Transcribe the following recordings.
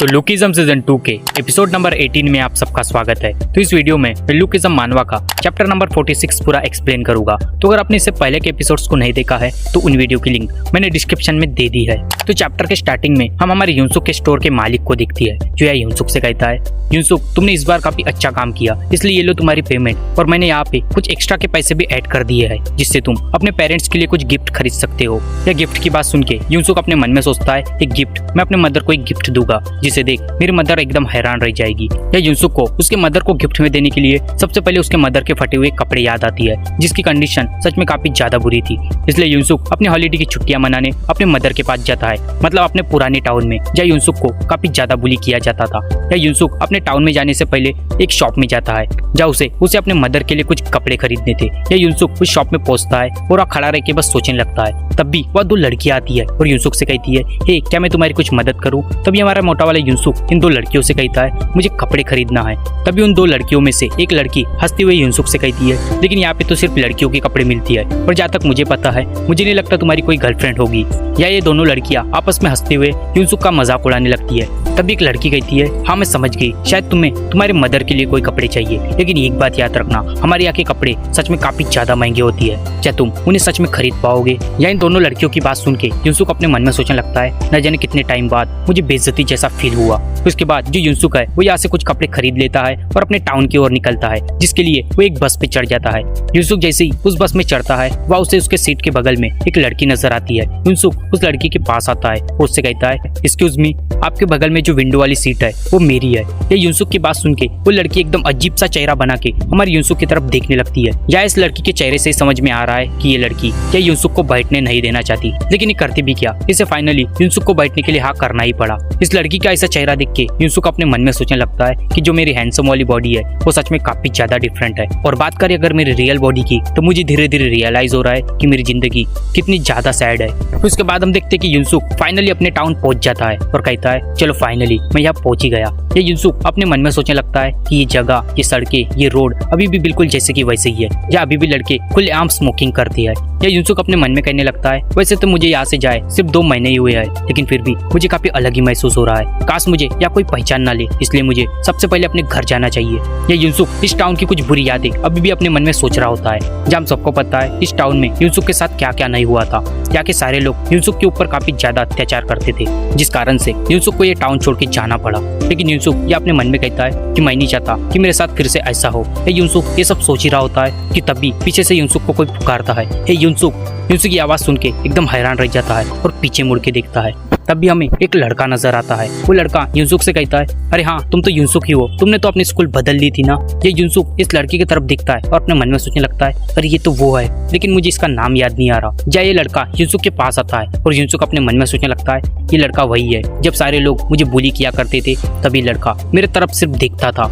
तो lookism season 2 के episode number 18 में आप सबका स्वागत है। तो इस वीडियो में मैं लुकिज्म मानवा का चैप्टर नंबर 46 पूरा एक्सप्लेन करूंगा। तो अगर आपने इससे पहले के एपिसोड्स को नहीं देखा है तो उन वीडियो की लिंक मैंने डिस्क्रिप्शन में दे दी है। तो चैप्टर के स्टार्टिंग में हम हमारे युनसुक के स्टोर के मालिक को दिखती है, जो यह युनसुक से कहता है, युनसुक तुमने इस बार काफी अच्छा काम किया, इसलिए ये लो तुम्हारी पेमेंट, और मैंने यहाँ पे कुछ एक्स्ट्रा के पैसे भी ऐड कर दिए हैं जिससे तुम अपने पेरेंट्स के लिए कुछ गिफ्ट खरीद सकते हो। यह गिफ्ट की बात सुन के युनसुक अपने मन में सोचता है, एक गिफ्ट, मैं अपने मदर को एक गिफ्ट दूंगा जिसे देख मेरी मदर एकदम हैरान रह जाएगी। यह युनसुक को उसके मदर को गिफ्ट में देने के लिए सबसे पहले उसके मदर के फटे हुए कपड़े याद आती है, जिसकी कंडीशन सच में काफी ज्यादा बुरी थी। इसलिए युनसुक अपने हॉलीडे की छुट्टियां मनाने अपने मदर के पास जाता है, मतलब अपने पुराने टाउन में जहाँ युनसुक को काफी ज्यादा बुली किया जाता था। यह युनसुक अपने टाउन में जाने से पहले एक शॉप में जाता है जहाँ उसे अपने मदर के लिए कुछ कपड़े खरीदने थे। यह युनसुक उस शॉप में पहुंचता है और वह खड़ा रह के बस सोचने लगता है। तब भी वह दो लड़कियां आती है और युनसुक से कहती है, हे क्या मैं तुम्हारी कुछ मदद करूं? तभी हमारा मोटा वाला युनसुक इन दो लड़कियों से कहता है, मुझे कपड़े खरीदना है। तभी उन दो लड़कियों में से एक लड़की हंसते हुए युनसुक से कहती है, लेकिन यहाँ पे तो सिर्फ लड़कियों के कपड़े मिलती है, और जहाँ तक मुझे पता है मुझे नहीं लगता तुम्हारी कोई गर्लफ्रेंड होगी। या ये दोनों लड़कियां आपस में हंसते हुए युनसुक का मजाक उड़ाने लगती है। तभी एक लड़की कहती है, हाँ मैं समझ गई, शायद तुम्हें तुम्हारे मदर के लिए कोई कपड़े चाहिए, लेकिन एक बात याद रखना, हमारे यहाँ के कपड़े सच में काफी ज्यादा महंगे होती है, क्या तुम उन्हें सच में खरीद पाओगे? या इन दोनों लड़कियों की बात सुन के युनसुक अपने मन में सोचने लगता है, न जाने कितने टाइम बाद मुझे बेइज्जती जैसा फील हुआ। उसके बाद जो युनसुक है वो यहाँ से कुछ कपड़े खरीद लेता है और अपने टाउन की ओर निकलता है, जिसके लिए वो एक बस पे चढ़ जाता है। युनसुक जैसे ही उस बस में चढ़ता है वह उसे उसके सीट के बगल में एक लड़की नजर आती है। युनसुक उस लड़की के पास आता है और उससे कहता है, एक्सक्यूज मी, आपके बगल में जो विंडो वाली सीट है वो मेरी है। ये युनसुक की बात सुन के वो लड़की एकदम अजीब सा चेहरा बना के हमारे युनसुक की तरफ देखने लगती है। या इस लड़की के चेहरे से समझ में आ रहा है कि ये लड़की क्या युनसुक को बैठने नहीं देना चाहती, लेकिन ये करती भी क्या, इसे फाइनली युनसुक को बैठने के लिए हाँ करना ही पड़ा। इस लड़की का ऐसा चेहरा देख के युनसुक अपने मन में सोचने लगता है कि जो मेरी हैंडसम वाली बॉडी है वो सच में काफी ज्यादा डिफरेंट है। और बात करें अगर मेरी रियल बॉडी की, तो मुझे धीरे धीरे रियलाइज हो रहा है कि मेरी जिंदगी कितनी ज्यादा सैड है। उसके बाद हम देखते हैं कि युनसुक फाइनली अपने टाउन पहुंच जाता है और कहता है, चलो फाइनली मैं यहाँ पहुंच ही गया। ये युनसुक अपने मन में सोचने लगता है कि ये जगह, ये सड़कें, ये रोड अभी भी बिल्कुल जैसे की वैसे ही है, या अभी भी लड़के खुलेआम स्मोकिंग करते हैं। या युनसुक अपने मन में कहने लगता है, वैसे तो मुझे यहाँ से जाए सिर्फ 2 महीने ही हुए हैं, लेकिन फिर भी मुझे काफी अलग ही महसूस हो रहा है। काश मुझे या कोई पहचान ना ले, इसलिए मुझे सबसे पहले अपने घर जाना चाहिए। ये युनसुक इस टाउन की कुछ बुरी यादें अभी भी अपने मन में सोच रहा होता है, जहाँ हम सबको पता है इस टाउन में युनसुक के साथ क्या क्या नहीं हुआ था। यहाँ के सारे लोग युनसुक के ऊपर काफी ज्यादा अत्याचार करते थे, जिस कारण से युनसुक को ये टाउन छोड़ के जाना पड़ा। लेकिन युनसुक ये अपने मन में कहता है कि मैं नहीं चाहता कि मेरे साथ फिर से ऐसा हो। युनसुक ये सब सोच ही रहा होता है कि तभी पीछे से युनसुक को कोई पुकारता है, हे युनसुक। युनसुक की आवाज सुन के एकदम हैरान रह जाता है और पीछे मुड़ के देखता है। तब भी हमें एक लड़का नजर आता है। वो लड़का युनसुक से कहता है, अरे हाँ तुम तो युनसुक ही हो, तुमने तो अपनी स्कूल बदल ली थी ना। ये युनसुक इस लड़की की तरफ दिखता है और अपने मन में सोचने लगता है, अरे ये तो वो है, लेकिन मुझे इसका नाम याद नहीं आ रहा। जब ये लड़का युनसुक के पास आता है और युनसुक अपने मन में सोचने लगता है, ये लड़का वही है, जब सारे लोग मुझे बुली किया करते थे तभी लड़का मेरे तरफ सिर्फ देखता था।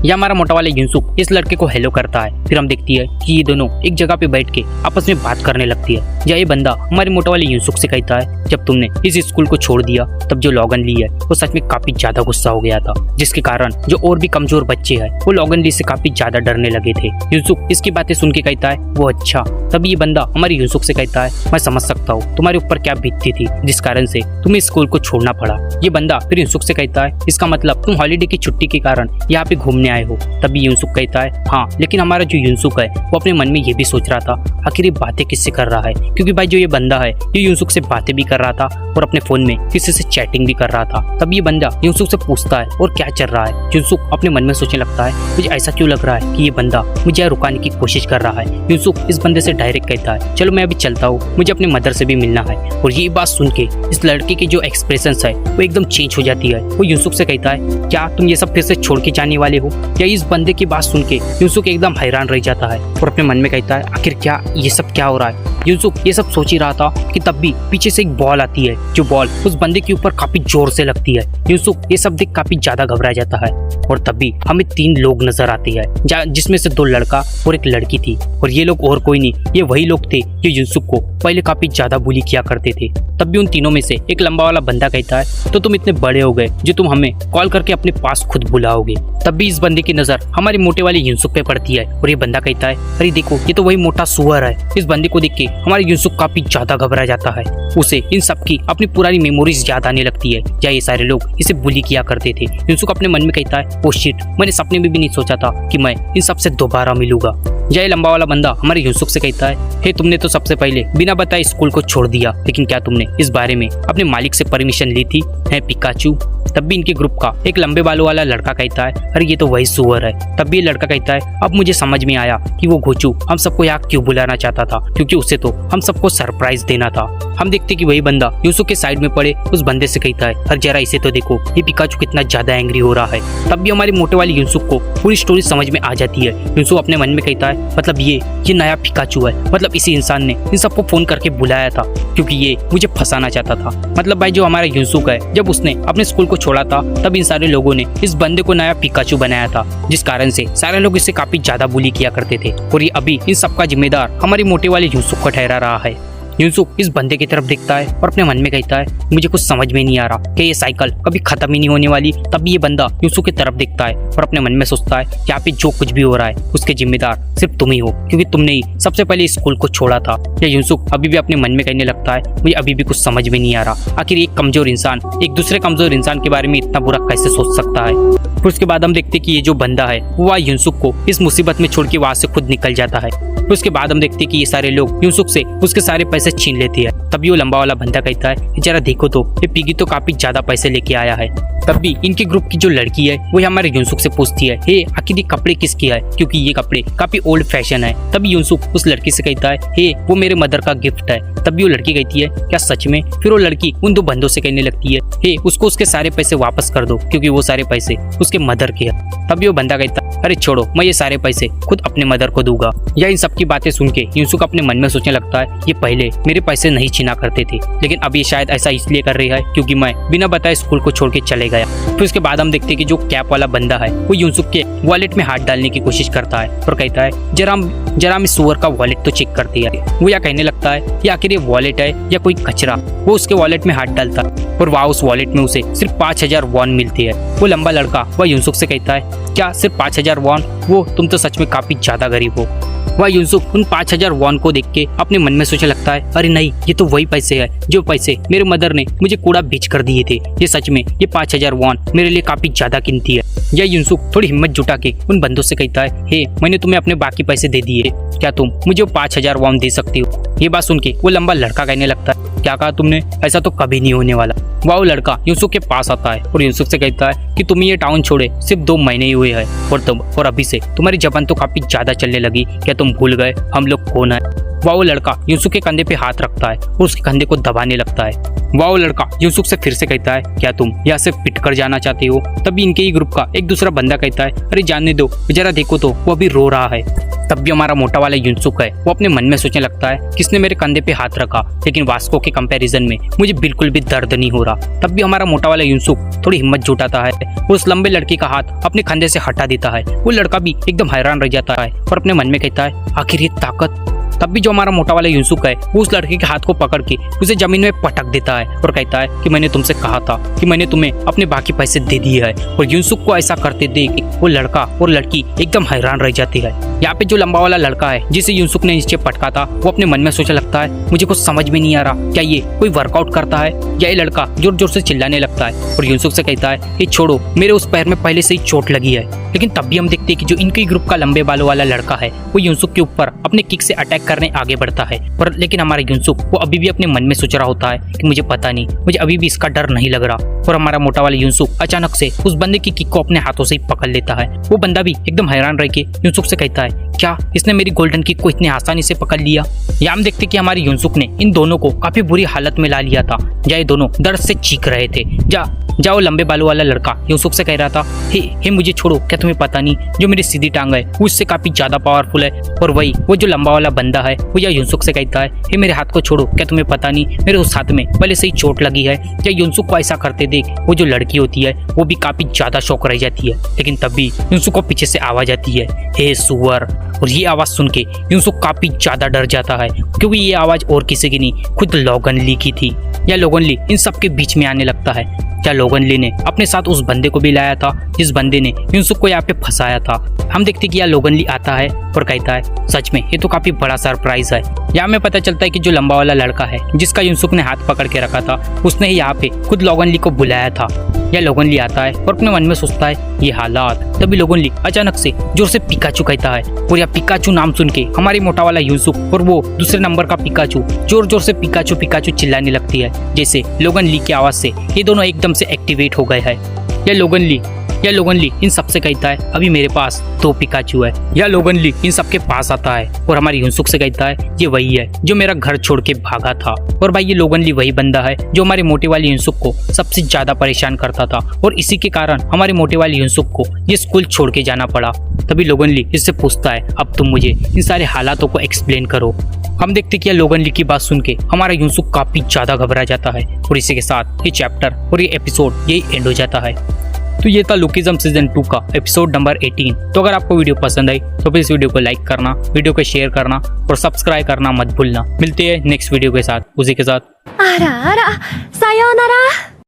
या हमारा मोटा वाला युनसुक इस लड़के को हेलो करता है। फिर हम देखती है कि ये दोनों एक जगह पे बैठ के आपस में बात करने लगती है। या ये बंदा हमारे मोटा वाले युनसुक से कहता है, जब तुमने इस स्कूल को छोड़ दिया तब जो लॉगन ली है वो सच में काफी ज्यादा गुस्सा हो गया था, जिसके कारण जो और भी कमजोर बच्चे हैं वो लॉगन ली से काफी ज्यादा डरने लगे थे। युनसुक इसकी बातें सुन के कहता है, वो अच्छा। तभी ये बंदा हमारे युनसुक से कहता है, मैं समझ सकता हूँ तुम्हारे ऊपर क्या बीतती थी, जिस कारण से तुम्हें स्कूल को छोड़ना पड़ा। ये बंदा फिर युनसुक से कहता है, इसका मतलब तुम हॉलीडे की छुट्टी के कारण यहाँ पे घूमने आए हो। तभी युनसुक कहता है, हाँ, लेकिन हमारा जो युनसुक है वो अपने मन में ये भी सोच रहा था, आखिर ये बातें किससे कर रहा है, क्योंकि भाई जो ये बंदा है ये युनसुक से बातें भी कर रहा था और अपने फोन में किसी से चैटिंग भी कर रहा था। तब ये बंदा युनसुक से पूछता है, और क्या चल रहा है? युनसुक अपने मन में सोचने लगता है, मुझे ऐसा क्यों लग रहा है कि ये बंदा मुझे रुकाने की कोशिश कर रहा है। युनसुक इस बंदे से डायरेक्ट कहता है, चलो मैं अभी चलता हूँ, मुझे अपने मदर से भी मिलना है। और ये बात सुन के इस लड़के की जो एक्सप्रेशन है वो एकदम चेंज हो जाती है। वो युनसुक से कहता है, क्या तुम ये सब फिर से छोड़ के जाने वाले हो? या इस बंदे की बात सुन के युनसुक एकदम हैरान रह जाता है और अपने मन में कहता है, आखिर क्या ये सब क्या हो रहा है? युनसुक ये सब सोच ही रहा था कि तब भी पीछे से एक बॉल आती है, जो बॉल उस बंदे के ऊपर काफी जोर से लगती है। युनसुक ये सब देख काफी ज्यादा घबरा जाता है और तभी हमें 3 लोग नजर आते हैं, जिसमें से 2 लड़का और एक लड़की थी। और ये लोग और कोई नहीं, ये वही लोग थे जो युनसुक को पहले काफी ज्यादा बुली किया करते थे। तब भी उन तीनों में से एक लंबा वाला बंदा कहता है, तो तुम इतने बड़े हो गए जो तुम हमें कॉल करके अपने पास खुद बुलाओगे। तब भी इस बंदे की नजर हमारे मोटे वाले युनसुक पे पड़ती है और ये बंदा कहता है, अरे देखो ये तो वही मोटा सुअर है। इस बंदे को देख के हमारे यूसुफ काफी ज्यादा घबरा जाता है। उसे इन सब की अपनी पुरानी मेमोरीज याद आने लगती है, या ये सारे लोग इसे बुली किया करते थे। यूसुफ अपने मन में कहता है, ओ शिट, मैंने सपने में भी नहीं सोचा था कि मैं इन सबसे दोबारा मिलूंगा। या ये लंबा वाला बंदा हमारे यूसुफ से कहता है, हे तुमने तो सबसे पहले बिना बताए स्कूल को छोड़ दिया, लेकिन क्या तुमने इस बारे में अपने मालिक से परमिशन ली थी? है पिकाचू। तब भी इनके ग्रुप का एक लंबे बालों वाला लड़का कहता है, अरे ये तो वही सुअर है। तब भी ये लड़का कहता है, अब मुझे समझ में आया कि वो घोचू हम सबको यहाँ क्यों बुलाना चाहता था, क्योंकि उसे तो हम सबको सरप्राइज देना था। हम देखते कि वही बंदा यूसुफ के साइड में पड़े उस बंदे से कहता है, अरे जरा इसे तो देखो, ये पिकाचू कितना ज्यादा एंग्री हो रहा है। तब भी हमारे मोटे वाले यूसुफ को पूरी स्टोरी समझ में आ जाती है। यूसुफ अपने मन में कहता है, मतलब ये नया पिकाचू है, मतलब इसी इंसान ने इन सबको फोन करके बुलाया था, क्योंकि ये मुझे फंसाना चाहता था। मतलब भाई जो हमारा यूसुफ है, जब उसने अपने स्कूल को छोड़ा था तब इन सारे लोगों ने इस बंदे को नया पिकाचू बनाया था, जिस कारण से सारे लोग इसे काफी ज्यादा बुली किया करते थे। और ये अभी इन सबका जिम्मेदार हमारे मोटे वाले यूसुफ को ठहरा रहा है। यूसुफ इस बंदे की तरफ देखता है और अपने मन में कहता है, मुझे कुछ समझ में नहीं आ रहा कि ये साइकिल कभी खत्म ही नहीं होने वाली। तब ये बंदा यूसुफ की तरफ देखता है और अपने मन में सोचता है, यहाँ पे जो कुछ भी हो रहा है उसके जिम्मेदार सिर्फ तुम ही हो, क्योंकि तुमने ही सबसे पहले स्कूल को छोड़ा था। या यूसुफ अभी भी अपने मन में कहने लगता है, मुझे अभी भी कुछ समझ में नहीं आ रहा, आखिर एक कमजोर इंसान एक दूसरे कमजोर इंसान के बारे में इतना बुरा कैसे सोच सकता है। फिर उसके बाद हम देखते कि ये जो बंदा है वो यूसुफ को इस मुसीबत में छोड़ के वहां से खुद निकल जाता है। फिर उसके बाद हम देखते कि ये सारे लोग यूसुफ से उसके सारे पैसे छीन लेते हैं। तभी वो लंबा वाला बंदा कहता है, जरा देखो तो ये पिगी तो काफी ज्यादा पैसे लेके आया है। तब भी इनके ग्रुप की जो लड़की है वो हमारे यूसुफ से पूछती है, हे आखिर ये कपड़े किसकी है, क्योंकि ये कपड़े काफी ओल्ड फैशन है। तभी यूसुफ उस लड़की से कहता है, हे वो मेरे मदर का गिफ्ट है। तभी वो लड़की कहती है, क्या सच में? फिर वो लड़की उन दो बंदों से कहने लगती है, हे उसको उसके सारे पैसे वापस कर दो, क्योंकि वो सारे पैसे उसके मदर के हैं। तभी वो बंदा कहता है, अरे छोड़ो, मैं ये सारे पैसे खुद अपने मदर को दूंगा। या इन सबकी बातें सुन के यूसुफ अपने मन में सोचने लगता है, ये पहले मेरे पैसे नहीं छीना करते थे, लेकिन अब ये शायद ऐसा इसलिए कर रही है क्योंकि मैं बिना बताए स्कूल को छोड़ के चले गया। फिर उसके बाद हम देखते हैं कि जो कैप वाला बंदा है वो यूसुफ के वॉलेट में हाथ डालने की कोशिश करता है और कहता है, जरा हम इस सुअर का वॉलेट तो चेक करते हैं। वो या कहने लगता है कि आखिर ये वॉलेट है या कोई कचरा। वो उसके वॉलेट में हाथ डालता है और वहाँ उस वॉलेट में उसे सिर्फ 5000 वॉन मिलती है। वो लंबा लड़का वह यूसुफ से कहता है, क्या सिर्फ 5000 वॉन? वो तुम तो सच में काफी ज्यादा गरीब हो। वह यूसुफ उन 5000 वॉन को देख के अपने मन में सोचने लगता है, अरे नहीं, ये तो वही पैसे है जो पैसे मेरे मदर ने मुझे कूड़ा बेच कर दिए थे। ये सच में ये 5000 वॉन मेरे लिए काफी ज्यादा कीमती है। यह यूसुफ थोड़ी हिम्मत जुटा के उन बंदों से कहता है, हे मैंने तुम्हें अपने बाकी पैसे दे दिए, क्या तुम मुझे 5000 वॉन दे सकती हो? ये बात सुन के वो लंबा लड़का कहने लगता है, क्या कहा तुमने? ऐसा तो कभी नहीं होने वाला। वो लड़का यूसुफ के पास आता है और यूसुफ से कहता है कि तुम ये टाउन छोड़े सिर्फ 2 महीने ही हुए हैं और अभी से तुम्हारी जबान तो काफी ज्यादा चलने लगी। क्या तुम भूल गए हम लोग कौन है? वो लड़का यूसुफ के कंधे पे हाथ रखता है और उसके कंधे को दबाने लगता है। वो लड़का यूसुफ से फिर से कहता है, क्या तुम यहाँ से पिट कर जाना चाहते हो? तभी इनके ही ग्रुप का एक दूसरा बंदा कहता है, अरे जानने दो, जरा देखो तो वो अभी रो रहा है। तब भी हमारा मोटा वाला यूसुफ है वो अपने मन में सोचने लगता है, किसने मेरे कंधे पे हाथ रखा, लेकिन वास्को के कंपैरिजन में मुझे बिल्कुल भी दर्द नहीं हो रहा। तब भी हमारा मोटा वाला यूसुफ थोड़ी हिम्मत जुटाता है और उस लंबे लड़के का हाथ अपने कंधे से हटा देता है। वो लड़का भी एकदम हैरान रह जाता है और अपने मन में कहता है, आखिर ये ताकत? तब भी जो हमारा मोटा वाला यूसुफ है वो उस लड़के के हाथ को पकड़ के उसे जमीन में पटक देता है और कहता है कि मैंने तुमसे कहा था कि मैंने तुम्हें अपने बाकी पैसे दे दिए हैं। और यूसुफ को ऐसा करते देख वो लड़का और लड़की एकदम हैरान रह जाती है। यहाँ पे जो लंबा वाला लड़का है जिसे यूसुफ ने नीचे पटका था वो अपने मन में सोचने लगता है, मुझे कुछ समझ में नहीं आ रहा, क्या ये कोई वर्कआउट करता है? या ये लड़का जोर जोर से चिल्लाने लगता है और यूसुफ से कहता है, ये छोड़ो, मेरे उस पैर में पहले से ही चोट लगी है। लेकिन तब भी हम देखते हैं कि जो इनके ग्रुप का लंबे बालों वाला लड़का है वो यूसुफ के ऊपर अपने किक से अटैक करने आगे बढ़ता है। पर लेकिन हमारा यूसुफ वो अभी भी अपने मन में सोच रहा होता है कि मुझे पता नहीं, मुझे अभी भी इसका डर नहीं लग रहा। और हमारा मोटा वाला यूसुफ अचानक से उस बंदे की किक को अपने हाथों से ही पकड़ लेता है। वो बंदा भी एकदम हैरान रह के यूसुफ से कहता है, क्या इसने मेरी गोल्डन किक को इतनी आसानी से पकड़ लिया? या हम देखते कि हमारे यूसुफ ने इन दोनों को काफी बुरी हालत में ला लिया था। या ये दोनों दर्द से चीख रहे थे। जाओ लंबे बालों वाला लड़का यूसुफ से कह रहा था, हे मुझे छोड़ो, क्या तुम्हें पता नहीं जो मेरी सीधी टांग है वो उससे काफी ज्यादा पावरफुल है? और वो जो लंबा वाला बंदा है वो या यूसुफ से कहता है, हे मेरे हाथ को छोड़ो, क्या तुम्हें पता नहीं मेरे उस हाथ में पहले से ही चोट लगी है? या यूसुफ को ऐसा करते देख वो जो लड़की होती है वो भी काफी ज्यादा शौक रह जाती है। लेकिन तब भी यूसुफ को पीछे से आवाज आती है, हे सुअर। और ये आवाज सुन के यूसुफ काफी ज्यादा डर जाता है, क्योंकि ये आवाज और किसी की नहीं, खुद लोगन ली की थी। या लोगन ली इन सबके बीच में आने लगता है। क्या लोगन ली ने अपने साथ उस बंदे को भी लाया था जिस बंदे ने युनसुक को यहाँ पे फंसाया था। हम देखते कि यहाँ लोगन ली आता है और कहता है सच में ये तो काफी बड़ा सरप्राइज है। यहाँ हमें पता चलता है कि जो लंबा वाला लड़का है जिसका युनसुक ने हाथ पकड़ के रखा था उसने ही यहाँ पे खुद लोगन ली को बुलाया था। यह लोगन ली आता है और अपने मन में सोचता है ये हालात। तभी लोगन ली अचानक से जोर से पिकाचू कहता है और यह पिकाचू नाम सुन के हमारी मोटा वाला युनसुक और वो दूसरे नंबर का पिकाचू जोर जोर से पिकाचू पिकाचू चिल्लाने लगती है। जैसे लोगन ली की आवाज से ये दोनों एकदम से एक्टिवेट हो गए हैं। यह लोगन ली इन सबसे कहता है अभी मेरे पास 2 पिकाचू है। यह लोगन ली इन सबके पास आता है और हमारी युनसुक से कहता है ये वही है जो मेरा घर छोड़ के भागा था। और भाई ये लोगन ली वही बंदा है जो हमारी मोटी वाली युनसुक को सबसे ज्यादा परेशान करता था और इसी के कारण हमारी मोटी वाली युनसुक को ये स्कूल छोड़ के जाना पड़ा। तभी लोगन ली इससे पूछता है अब तुम मुझे इन सारे हालातों को एक्सप्लेन करो। हम देखते कि लोगन ली की बात सुन के हमारा युनसुक काफी ज्यादा घबरा जाता है और इसी के साथ ये चैप्टर और ये एपिसोड यही एंड हो जाता है। तो ये था लुकिज्म सीजन 2 का एपिसोड नंबर 18। तो अगर आपको वीडियो पसंद आई तो प्लीज वीडियो को लाइक करना, वीडियो को शेयर करना और सब्सक्राइब करना मत भूलना। मिलते हैं नेक्स्ट वीडियो के साथ उसी के साथ। あらあら、さようなら。